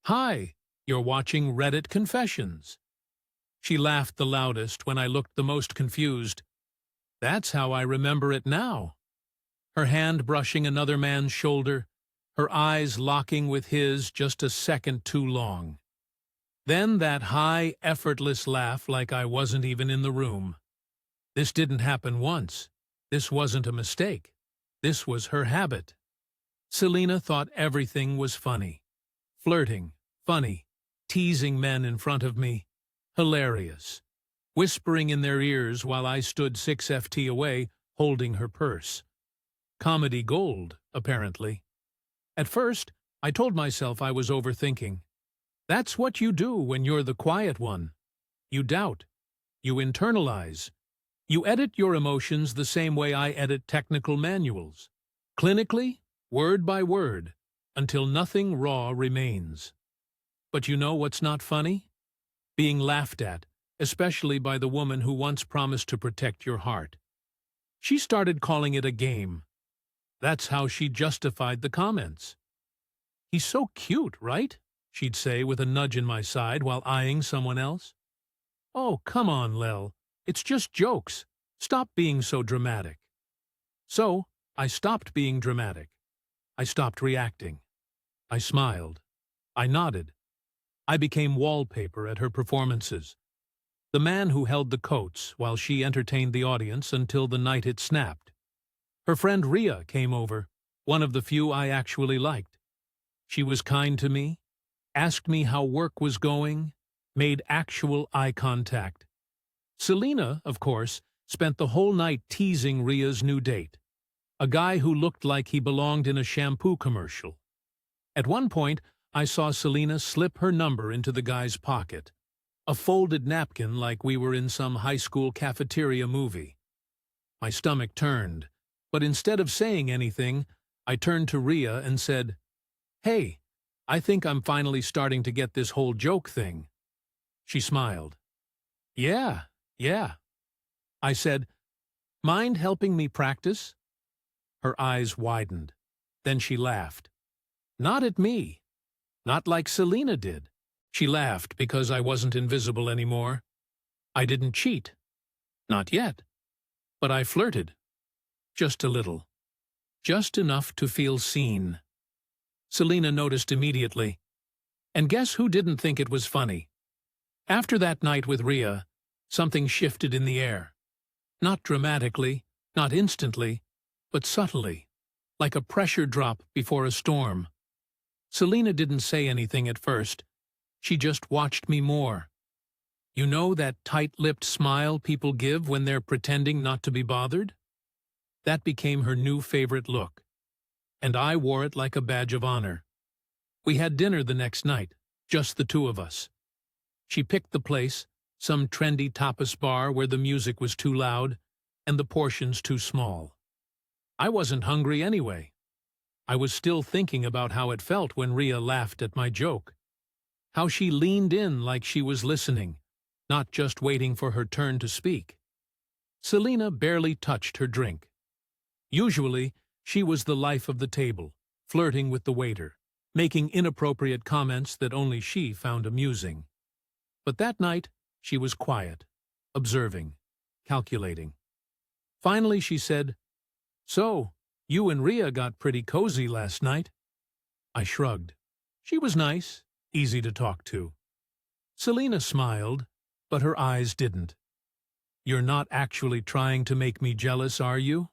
Hi, you're watching Reddit Confessions. She laughed the loudest when I looked the most confused. That's how I remember it now. Her hand brushing another man's shoulder, her eyes locking with his just a second too long. Then that high, effortless laugh like I wasn't even in the room. This didn't happen once. This wasn't a mistake. This was her habit. Selena thought everything was funny. Flirting, funny, teasing men in front of me. Hilarious. Whispering in their ears while I stood 6 ft away, holding her purse. Comedy gold, apparently. At first, I told myself I was overthinking. That's what you do when you're the quiet one. You doubt. You internalize. You edit your emotions the same way I edit technical manuals. Clinically, word by word, until nothing raw remains. But you know what's not funny? Being laughed at, especially by the woman who once promised to protect your heart. She started calling it a game. That's how she justified the comments. "He's so cute, right?" she'd say with a nudge in my side while eyeing someone else. "Oh, come on, Lel. It's just jokes. Stop being so dramatic." So, I stopped being dramatic. I stopped reacting. I smiled. I nodded. I became wallpaper at her performances. The man who held the coats while she entertained the audience until the night it snapped. Her friend Rhea came over, one of the few I actually liked. She was kind to me, asked me how work was going, made actual eye contact. Selena, of course, spent the whole night teasing Rhea's new date, a guy who looked like he belonged in a shampoo commercial. At one point, I saw Selena slip her number into the guy's pocket, a folded napkin like we were in some high school cafeteria movie. My stomach turned, but instead of saying anything, I turned to Rhea and said, "Hey, I think I'm finally starting to get this whole joke thing." She smiled. Yeah. I said, "Mind helping me practice?" Her eyes widened. Then she laughed. Not at me. Not like Selena did. She laughed because I wasn't invisible anymore. I didn't cheat. Not yet. But I flirted. Just a little. Just enough to feel seen. Selena noticed immediately. And guess who didn't think it was funny? After that night with Rhea, something shifted in the air. Not dramatically, not instantly, but subtly, like a pressure drop before a storm. Selena didn't say anything at first. She just watched me more. You know that tight-lipped smile people give when they're pretending not to be bothered? That became her new favorite look. And I wore it like a badge of honor. We had dinner the next night, just the two of us. She picked the place, some trendy tapas bar where the music was too loud and the portions too small. I wasn't hungry anyway. I was still thinking about how it felt when Rhea laughed at my joke. How she leaned in like she was listening, not just waiting for her turn to speak. Selena barely touched her drink. Usually, she was the life of the table, flirting with the waiter, making inappropriate comments that only she found amusing. But that night, she was quiet, observing, calculating. Finally, she said, "So, you and Rhea got pretty cozy last night." I shrugged. She was nice, easy to talk to. Selena smiled, but her eyes didn't. "You're not actually trying to make me jealous, are you?"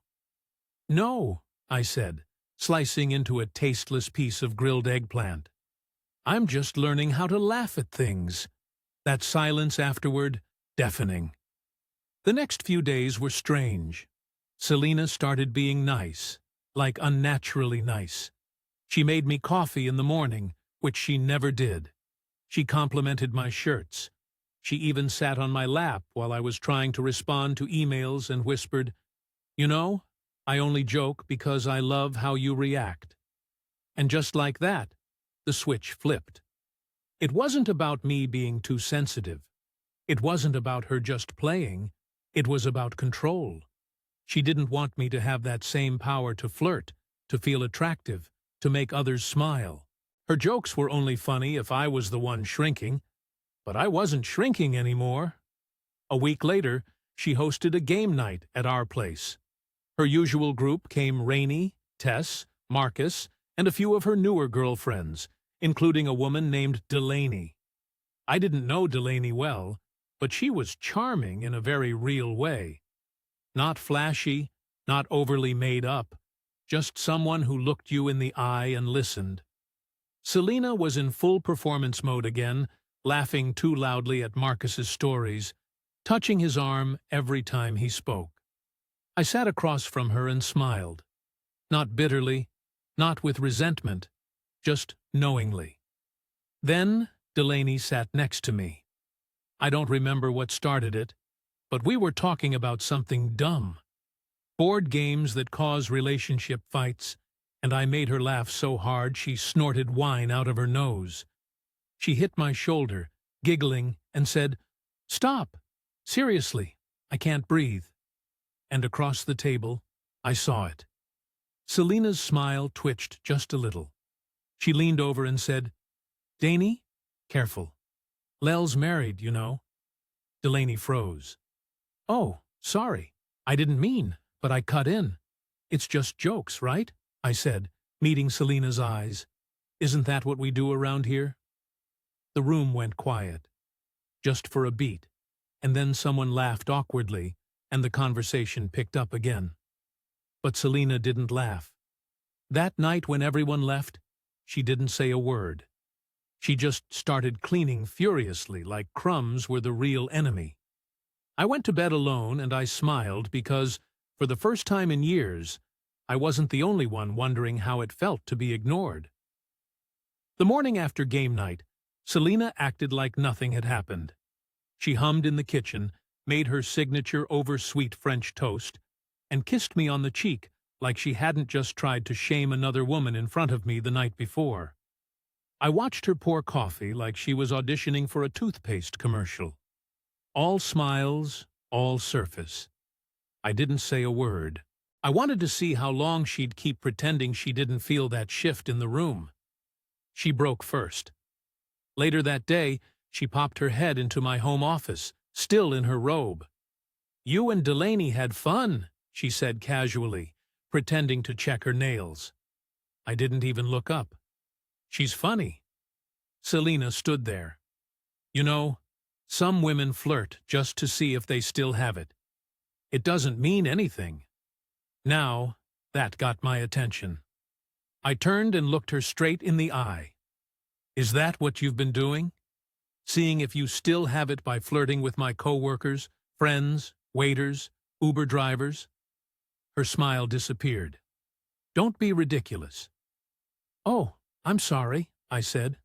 "No," I said, slicing into a tasteless piece of grilled eggplant. "I'm just learning how to laugh at things." That silence afterward, deafening. The next few days were strange. Selena started being nice, like unnaturally nice. She made me coffee in the morning, which she never did. She complimented my shirts. She even sat on my lap while I was trying to respond to emails and whispered, "You know, I only joke because I love how you react." And just like that, the switch flipped. It wasn't about me being too sensitive. It wasn't about her just playing. It was about control. She didn't want me to have that same power to flirt, to feel attractive, to make others smile. Her jokes were only funny if I was the one shrinking, but I wasn't shrinking anymore. A week later, she hosted a game night at our place. Her usual group came Rainey, Tess, Marcus, and a few of her newer girlfriends, including a woman named Delaney. I didn't know Delaney well, but she was charming in a very real way. Not flashy, not overly made up, just someone who looked you in the eye and listened. Selena was in full performance mode again, laughing too loudly at Marcus's stories, touching his arm every time he spoke. I sat across from her and smiled. Not bitterly, not with resentment, just knowingly. Then Delaney sat next to me. I don't remember what started it, but we were talking about something dumb. Board games that cause relationship fights, and I made her laugh so hard she snorted wine out of her nose. She hit my shoulder, giggling, and said, "Stop! Seriously, I can't breathe." And across the table, I saw it. Selena's smile twitched just a little. She leaned over and said, "Danny, careful. Lel's married, you know." Delaney froze. "Oh, sorry. I didn't mean, but I cut in. It's just jokes, right?" I said, meeting Selena's eyes. "Isn't that what we do around here?" The room went quiet, just for a beat, and then someone laughed awkwardly, and the conversation picked up again. But Selena didn't laugh. That night when everyone left, she didn't say a word. She just started cleaning furiously, like crumbs were the real enemy. I went to bed alone, and I smiled because, for the first time in years, I wasn't the only one wondering how it felt to be ignored. The morning after game night, Selena acted like nothing had happened. She hummed in the kitchen, made her signature over-sweet French toast, and kissed me on the cheek like she hadn't just tried to shame another woman in front of me the night before. I watched her pour coffee like she was auditioning for a toothpaste commercial. All smiles, all surface. I didn't say a word. I wanted to see how long she'd keep pretending she didn't feel that shift in the room. She broke first. Later that day, she popped her head into my home office, still in her robe. "You and Delaney had fun," she said casually, pretending to check her nails. I didn't even look up. "She's funny." Selena stood there. "You know, some women flirt just to see if they still have it. It doesn't mean anything." Now, that got my attention. I turned and looked her straight in the eye. "Is that what you've been doing? Seeing if you still have it by flirting with my coworkers, friends, waiters, Uber drivers?" Her smile disappeared. "Don't be ridiculous." "Oh, I'm sorry," I said.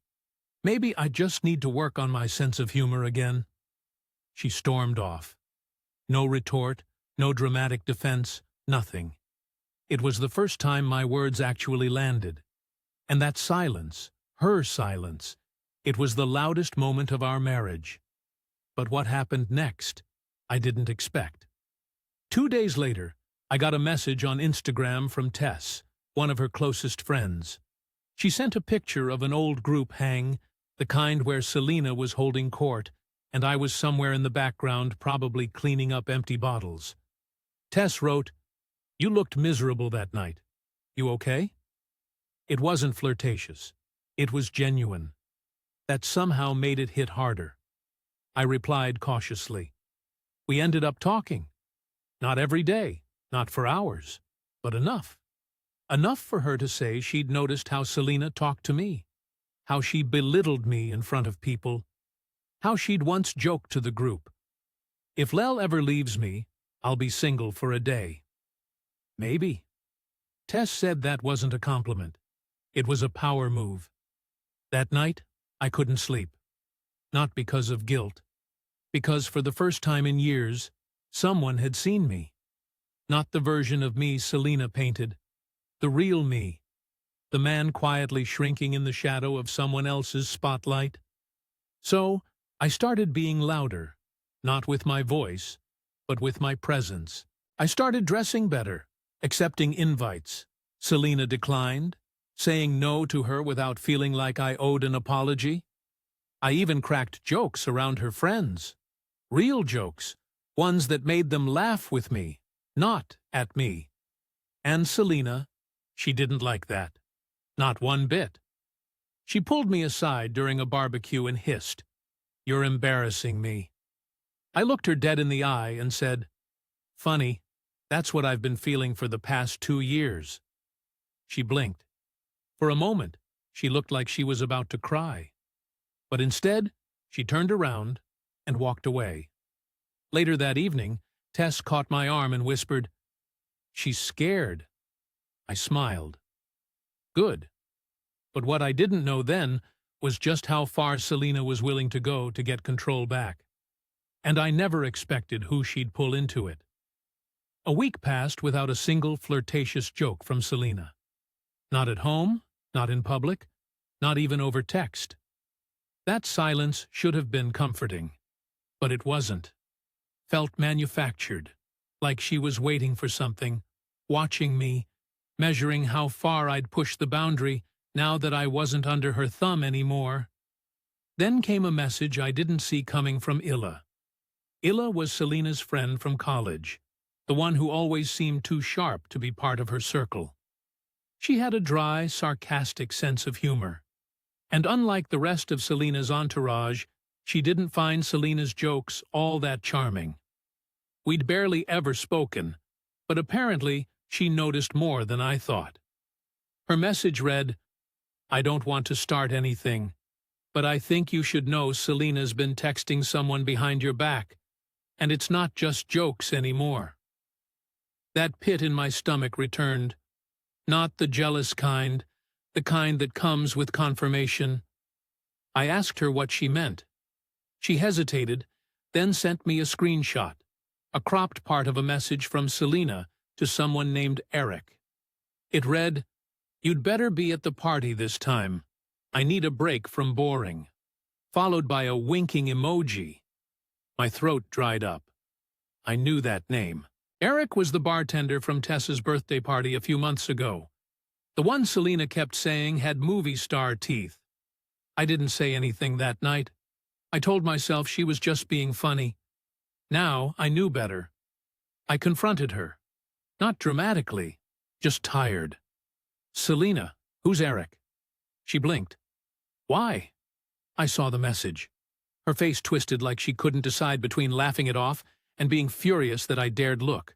"Maybe I just need to work on my sense of humor again." She stormed off. No retort, no dramatic defense, nothing. It was the first time my words actually landed. And that silence, her silence, it was the loudest moment of our marriage. But what happened next, I didn't expect. 2 days later, I got a message on Instagram from Tess, one of her closest friends. She sent a picture of an old group hang, the kind where Selena was holding court, and I was somewhere in the background probably cleaning up empty bottles. Tess wrote, "You looked miserable that night. You okay?" It wasn't flirtatious. It was genuine. That somehow made it hit harder. I replied cautiously. We ended up talking. Not every day, not for hours, but enough. Enough for her to say she'd noticed how Selena talked to me, how she belittled me in front of people, how she'd once joked to the group, "If Lel ever leaves me, I'll be single for a day." Maybe. Tess said that wasn't a compliment. It was a power move. That night, I couldn't sleep. Not because of guilt. Because for the first time in years, someone had seen me. Not the version of me Selena painted. The real me. The man quietly shrinking in the shadow of someone else's spotlight. So, I started being louder. Not with my voice, but with my presence. I started dressing better, accepting invites. Selena declined. saying no to her without feeling like I owed an apology. I even cracked jokes around her friends. Real jokes, ones that made them laugh with me, not at me. And Selena, she didn't like that. Not one bit. She pulled me aside during a barbecue and hissed, "You're embarrassing me." I looked her dead in the eye and said, "Funny, that's what I've been feeling for the past 2 years." She blinked. For a moment, she looked like she was about to cry. But instead, she turned around and walked away. Later that evening, Tess caught my arm and whispered, "She's scared." I smiled. Good. But what I didn't know then was just how far Selena was willing to go to get control back. And I never expected who she'd pull into it. A week passed without a single flirtatious joke from Selena. Not at home, not in public, not even over text. That silence should have been comforting, but it wasn't. Felt manufactured, like she was waiting for something, watching me, measuring how far I'd push the boundary now that I wasn't under her thumb anymore. Then came a message I didn't see coming from Illa. Illa was Selena's friend from college, the one who always seemed too sharp to be part of her circle. She had a dry, sarcastic sense of humor. And unlike the rest of Selena's entourage, she didn't find Selena's jokes all that charming. We'd barely ever spoken, but apparently she noticed more than I thought. Her message read, "I don't want to start anything, but I think you should know Selena's been texting someone behind your back, and it's not just jokes anymore." That pit in my stomach returned. Not the jealous kind, the kind that comes with confirmation. I asked her what she meant. She hesitated, then sent me a screenshot, a cropped part of a message from Selena to someone named Eric. It read, "You'd better be at the party this time. I need a break from boring," followed by a winking emoji. My throat dried up. I knew that name. Eric was the bartender from Tessa's birthday party a few months ago. The one Selena kept saying had movie star teeth. I didn't say anything that night. I told myself she was just being funny. Now I knew better. I confronted her. Not dramatically, just tired. "Selena, who's Eric?" She blinked. "Why?" I saw the message. Her face twisted like she couldn't decide between laughing it off and being furious that I dared look.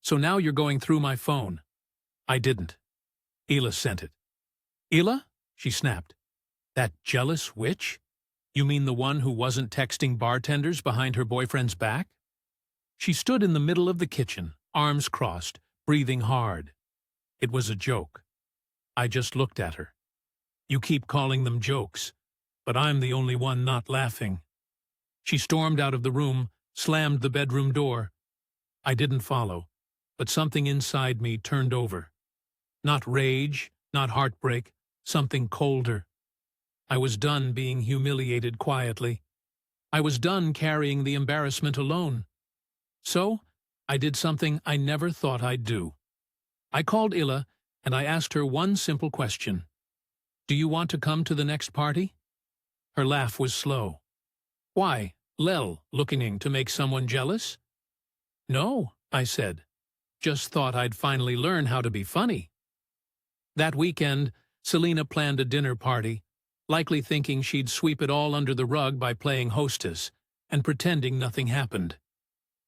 "So now you're going through my phone." I didn't. Ila sent it. "Ila?" she snapped. "That jealous witch? You mean the one who wasn't texting bartenders behind her boyfriend's back?" She stood in the middle of the kitchen, arms crossed, breathing hard. It was a joke. I just looked at her. "You keep calling them jokes, but I'm the only one not laughing." She stormed out of the room, slammed the bedroom door. I didn't follow, but something inside me turned over. Not rage, not heartbreak, something colder. I was done being humiliated quietly. I was done carrying the embarrassment alone. So, I did something I never thought I'd do. I called Illa and I asked her one simple question. "Do you want to come to the next party?" Her laugh was slow. "Why, Lel, looking to make someone jealous?" "No," I said. "Just thought I'd finally learn how to be funny." That weekend, Selena planned a dinner party, likely thinking she'd sweep it all under the rug by playing hostess and pretending nothing happened.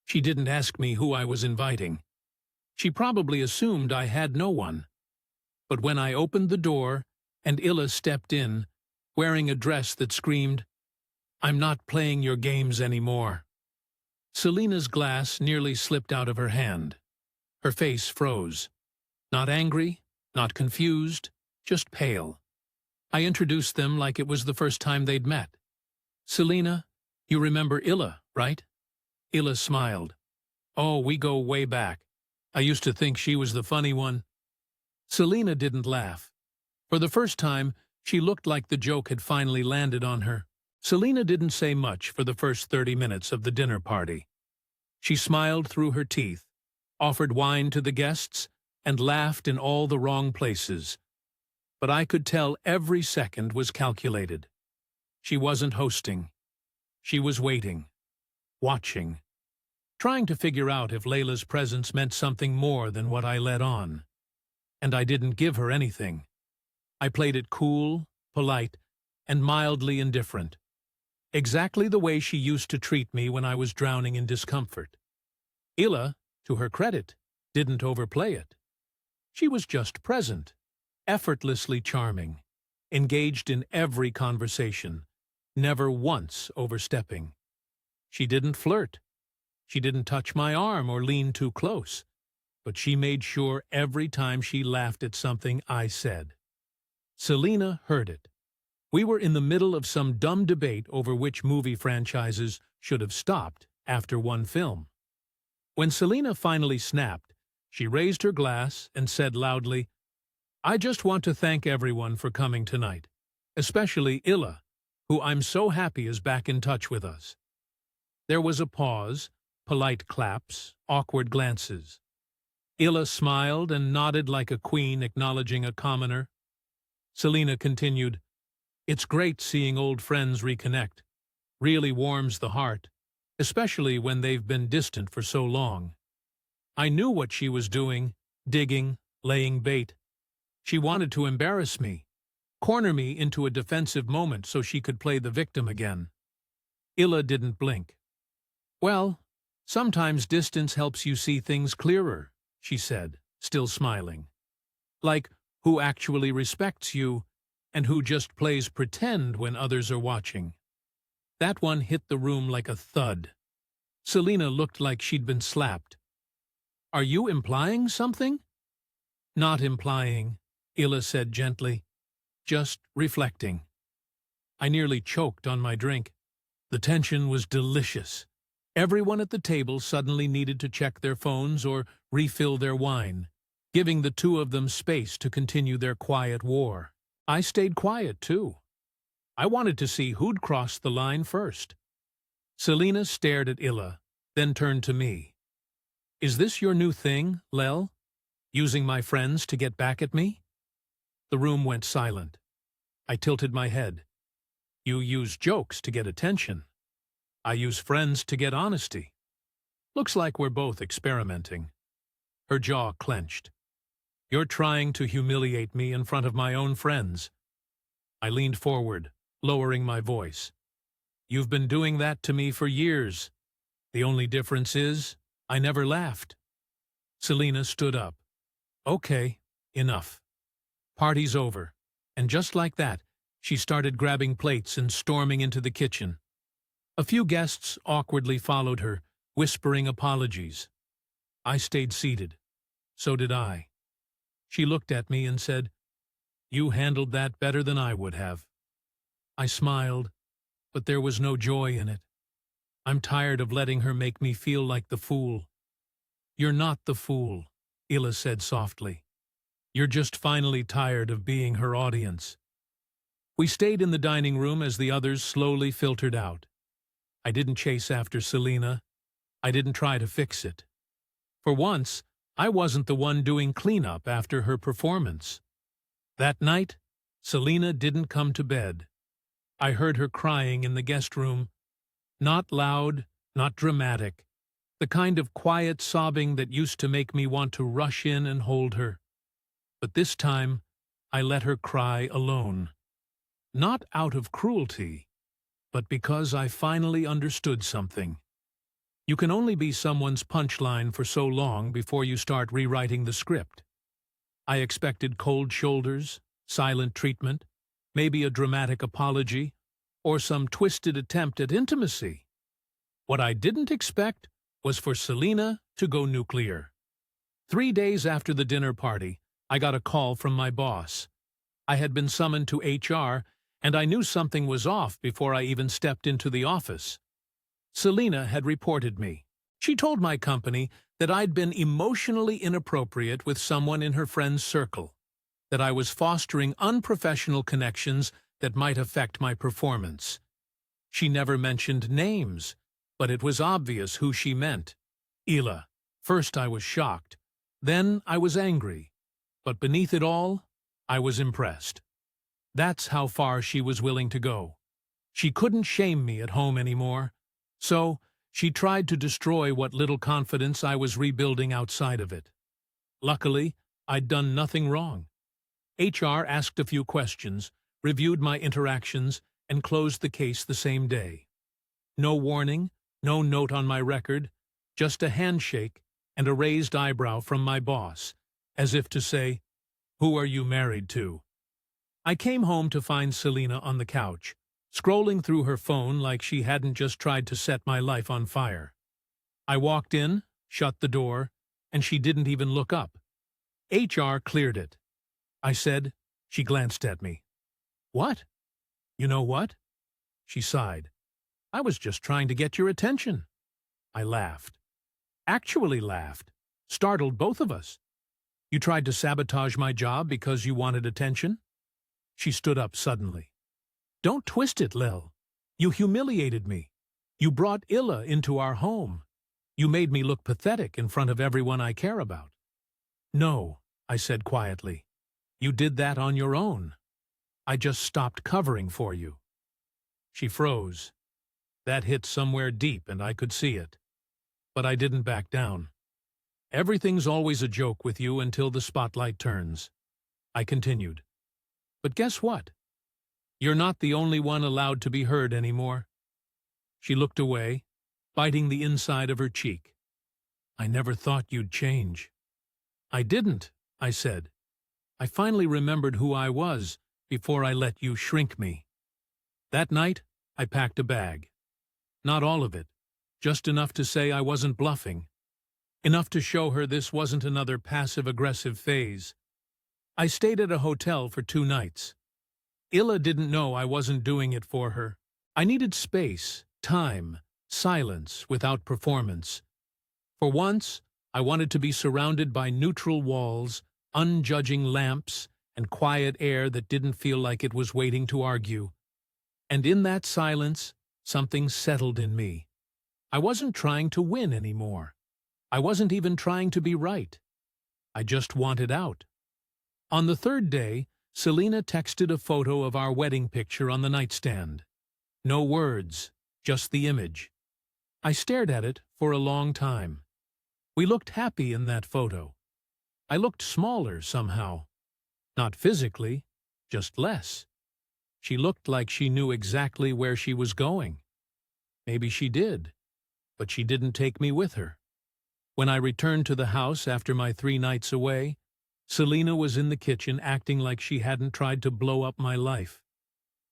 She didn't ask me who I was inviting. She probably assumed I had no one. But when I opened the door and Illa stepped in, wearing a dress that screamed, "I'm not playing your games anymore," Selena's glass nearly slipped out of her hand. Her face froze. Not angry, not confused, just pale. I introduced them like it was the first time they'd met. "Selena, you remember Illa, right?" Illa smiled. "Oh, we go way back. I used to think she was the funny one." Selena didn't laugh. For the first time, she looked like the joke had finally landed on her. Selena didn't say much for the first 30 minutes of the dinner party. She smiled through her teeth, offered wine to the guests, and laughed in all the wrong places. but I could tell every second was calculated. She wasn't hosting. She was waiting, watching, trying to figure out if Layla's presence meant something more than what I let on. And I didn't give her anything. I played it cool, polite, and mildly indifferent. Exactly the way she used to treat me when I was drowning in discomfort. Illa, to her credit, didn't overplay it. She was just present, effortlessly charming, engaged in every conversation, never once overstepping. She didn't flirt. She didn't touch my arm or lean too close, but she made sure every time she laughed at something I said. Selena heard it. We were in the middle of some dumb debate over which movie franchises should have stopped after one film. When Selena finally snapped, she raised her glass and said loudly, "I just want to thank everyone for coming tonight, especially Illa, who I'm so happy is back in touch with us." There was a pause, polite claps, awkward glances. Illa smiled and nodded like a queen acknowledging a commoner. Selena continued, "It's great seeing old friends reconnect. Really warms the heart, especially when they've been distant for so long." I knew what she was doing, digging, laying bait. She wanted to embarrass me, corner me into a defensive moment so she could play the victim again. Illa didn't blink. "Well, sometimes distance helps you see things clearer," she said, still smiling. "Like who actually respects you and who just plays pretend when others are watching." That one hit the room like a thud. Selena looked like she'd been slapped. "Are you implying something?" "Not implying," Illa said gently. "Just reflecting." I nearly choked on my drink. The tension was delicious. Everyone at the table suddenly needed to check their phones or refill their wine, giving the two of them space to continue their quiet war. I stayed quiet, too. I wanted to see who'd cross the line first. Selena stared at Illa, then turned to me. "Is this your new thing, Lel? Using my friends to get back at me?" The room went silent. I tilted my head. "You use jokes to get attention. I use friends to get honesty. Looks like we're both experimenting." Her jaw clenched. "You're trying to humiliate me in front of my own friends." I leaned forward, lowering my voice. "You've been doing that to me for years. The only difference is, I never laughed." Selena stood up. "Okay, enough. Party's over." And just like that, she started grabbing plates and storming into the kitchen. A few guests awkwardly followed her, whispering apologies. I stayed seated. So did I. She looked at me and said, "You handled that better than I would have." I smiled, but there was no joy in it. I'm tired of letting her make me feel like the fool. "You're not the fool," Illa said softly. "You're just finally tired of being her audience." We stayed in the dining room as the others slowly filtered out. I didn't chase after Selena. I didn't try to fix it. For once, I wasn't the one doing cleanup after her performance. That night, Selena didn't come to bed. I heard her crying in the guest room. Not loud, not dramatic. The kind of quiet sobbing that used to make me want to rush in and hold her. But this time, I let her cry alone. Not out of cruelty, but because I finally understood something. You can only be someone's punchline for so long before you start rewriting the script. I expected cold shoulders, silent treatment, maybe a dramatic apology, or some twisted attempt at intimacy. What I didn't expect was for Selena to go nuclear. 3 days after the dinner party, I got a call from my boss. I had been summoned to HR, and I knew something was off before I even stepped into the office. Selena had reported me. She told my company that I'd been emotionally inappropriate with someone in her friend's circle, that I was fostering unprofessional connections that might affect my performance. She never mentioned names, but it was obvious who she meant. Illa. First I was shocked. Then I was angry. But beneath it all, I was impressed. That's how far she was willing to go. She couldn't shame me at home anymore, so she tried to destroy what little confidence I was rebuilding outside of it. Luckily, I'd done nothing wrong. HR asked a few questions, reviewed my interactions, and closed the case the same day. No warning, no note on my record, just a handshake and a raised eyebrow from my boss, as if to say, "Who are you married to?" I came home to find Selena on the couch, scrolling through her phone like she hadn't just tried to set my life on fire. I walked in, shut the door, and she didn't even look up. HR cleared it. I said. She glanced at me. "What? You know what?" She sighed. "I was just trying to get your attention." I laughed. Actually laughed. Startled both of us. "You tried to sabotage my job because you wanted attention?" She stood up suddenly. "Don't twist it, Lil. You humiliated me. You brought Illa into our home. You made me look pathetic in front of everyone I care about." "No," I said quietly. "You did that on your own. I just stopped covering for you." She froze. That hit somewhere deep and I could see it. But I didn't back down. "Everything's always a joke with you until the spotlight turns." I continued. "But guess what? You're not the only one allowed to be heard anymore." She looked away, biting the inside of her cheek. "I never thought you'd change." "I didn't," I said. "I finally remembered who I was before I let you shrink me." That night, I packed a bag. Not all of it, just enough to say I wasn't bluffing. Enough to show her this wasn't another passive-aggressive phase. I stayed at a hotel for 2 nights. Illa didn't know I wasn't doing it for her. I needed space, time, silence without performance. For once, I wanted to be surrounded by neutral walls, unjudging lamps, and quiet air that didn't feel like it was waiting to argue. And in that silence, something settled in me. I wasn't trying to win anymore. I wasn't even trying to be right. I just wanted out. On the 3rd day, Selena texted a photo of our wedding picture on the nightstand. No words, just the image. I stared at it for a long time. We looked happy in that photo. I looked smaller somehow. Not physically, just less. She looked like she knew exactly where she was going. Maybe she did, but she didn't take me with her. When I returned to the house after my 3 nights away, Selena was in the kitchen acting like she hadn't tried to blow up my life.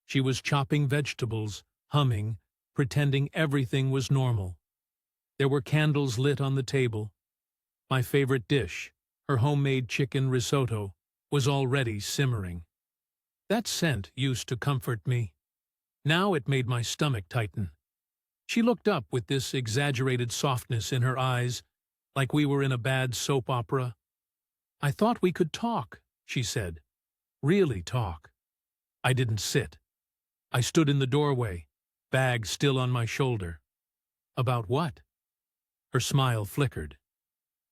She was chopping vegetables, humming, pretending everything was normal. There were candles lit on the table. My favorite dish, her homemade chicken risotto, was already simmering. That scent used to comfort me. Now it made my stomach tighten. She looked up with this exaggerated softness in her eyes, like we were in a bad soap opera. "I thought we could talk," she said. "Really talk." I didn't sit. I stood in the doorway, bag still on my shoulder. "About what?" Her smile flickered.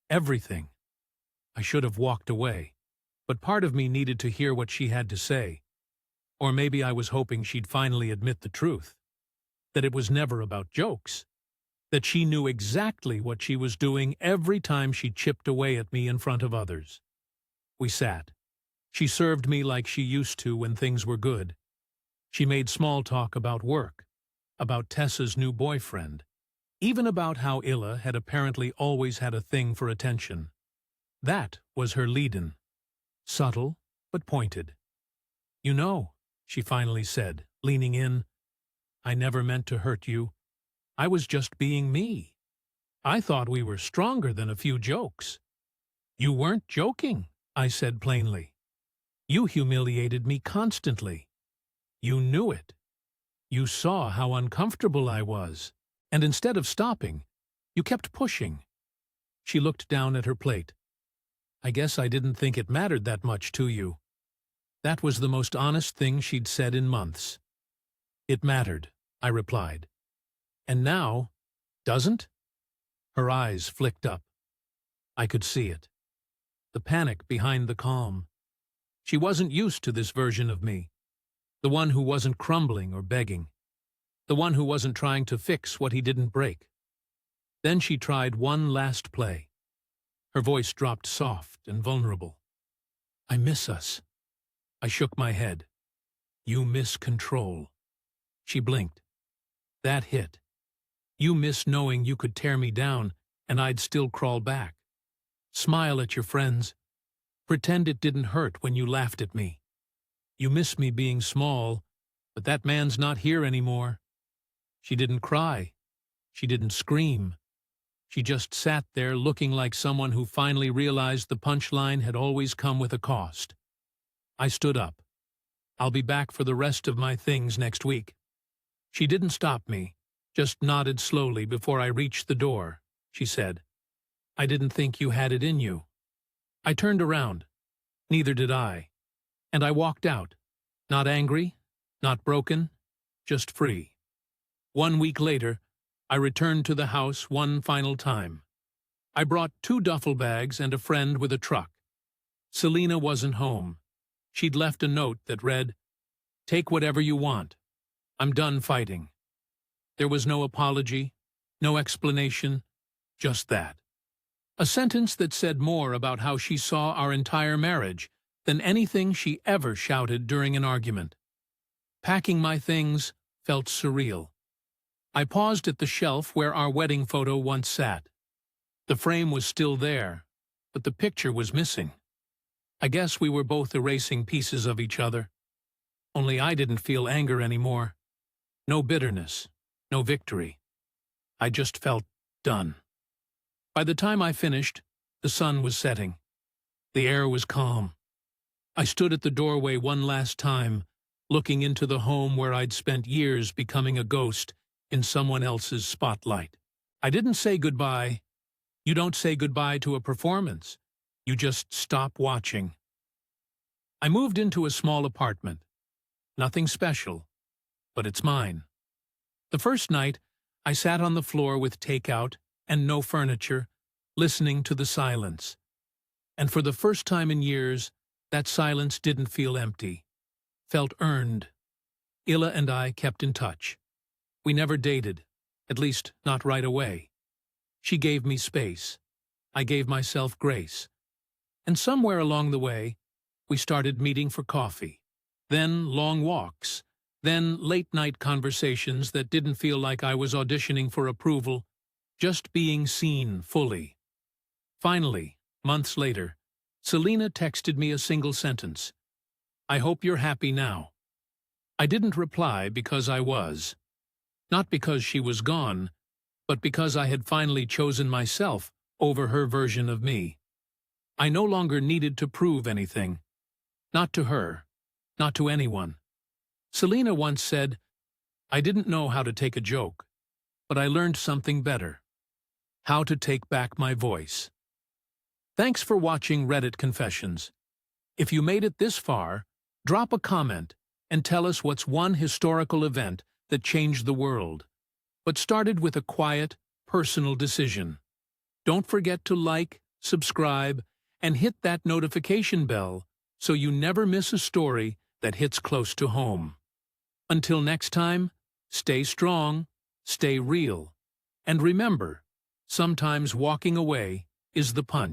"Everything." I should have walked away, but part of me needed to hear what she had to say. Or maybe I was hoping she'd finally admit the truth. That it was never about jokes. That she knew exactly what she was doing every time she chipped away at me in front of others. We sat. She served me like she used to when things were good. She made small talk about work, about Tessa's new boyfriend, even about how Illa had apparently always had a thing for attention. That was her lead-in. Subtle, but pointed. "You know," she finally said, leaning in, "I never meant to hurt you. I was just being me. I thought we were stronger than a few jokes." "You weren't joking," I said plainly. "You humiliated me constantly. You knew it. You saw how uncomfortable I was, and instead of stopping, you kept pushing." She looked down at her plate. "I guess I didn't think it mattered that much to you." That was the most honest thing she'd said in months. "It mattered," I replied. "And now, doesn't?" Her eyes flicked up. I could see it. The panic behind the calm. She wasn't used to this version of me, the one who wasn't crumbling or begging, the one who wasn't trying to fix what he didn't break. Then she tried one last play. Her voice dropped soft and vulnerable. "I miss us." I shook my head. "You miss control." She blinked. That hit. "You miss knowing you could tear me down and I'd still crawl back. Smile at your friends. Pretend it didn't hurt when you laughed at me. You miss me being small, but that man's not here anymore." She didn't cry. She didn't scream. She just sat there looking like someone who finally realized the punchline had always come with a cost. I stood up. "I'll be back for the rest of my things next week." She didn't stop me, just nodded slowly before I reached the door. She said, "I didn't think you had it in you." I turned around. Neither did I. And I walked out. Not angry, not broken, just free. 1 week later, I returned to the house one final time. I brought 2 duffel bags and a friend with a truck. Selena wasn't home. She'd left a note that read, "Take whatever you want. I'm done fighting." There was no apology, no explanation, just that. A sentence that said more about how she saw our entire marriage than anything she ever shouted during an argument. Packing my things felt surreal. I paused at the shelf where our wedding photo once sat. The frame was still there, but the picture was missing. I guess we were both erasing pieces of each other. Only I didn't feel anger anymore. No bitterness, no victory. I just felt done. By the time I finished, the sun was setting. The air was calm. I stood at the doorway one last time, looking into the home where I'd spent years becoming a ghost in someone else's spotlight. I didn't say goodbye. You don't say goodbye to a performance. You just stop watching. I moved into a small apartment. Nothing special, but it's mine. The first night, I sat on the floor with takeout and no furniture, listening to the silence. And for the first time in years, that silence didn't feel empty. Felt earned. Illa and I kept in touch. We never dated, at least not right away. She gave me space. I gave myself grace. And somewhere along the way, we started meeting for coffee. Then long walks. Then late-night conversations that didn't feel like I was auditioning for approval, just being seen fully. Finally, months later, Selena texted me a single sentence. "I hope you're happy now." I didn't reply because I was. Not because she was gone, but because I had finally chosen myself over her version of me. I no longer needed to prove anything. Not to her, not to anyone. Selena once said, "I didn't know how to take a joke, but I learned something better. How to take back my voice." Thanks for watching Reddit Confessions. If you made it this far, drop a comment and tell us what's one historical event that changed the world, but started with a quiet, personal decision. Don't forget to like, subscribe, and hit that notification bell so you never miss a story that hits close to home. Until next time, stay strong, stay real, and remember, sometimes walking away is the punch.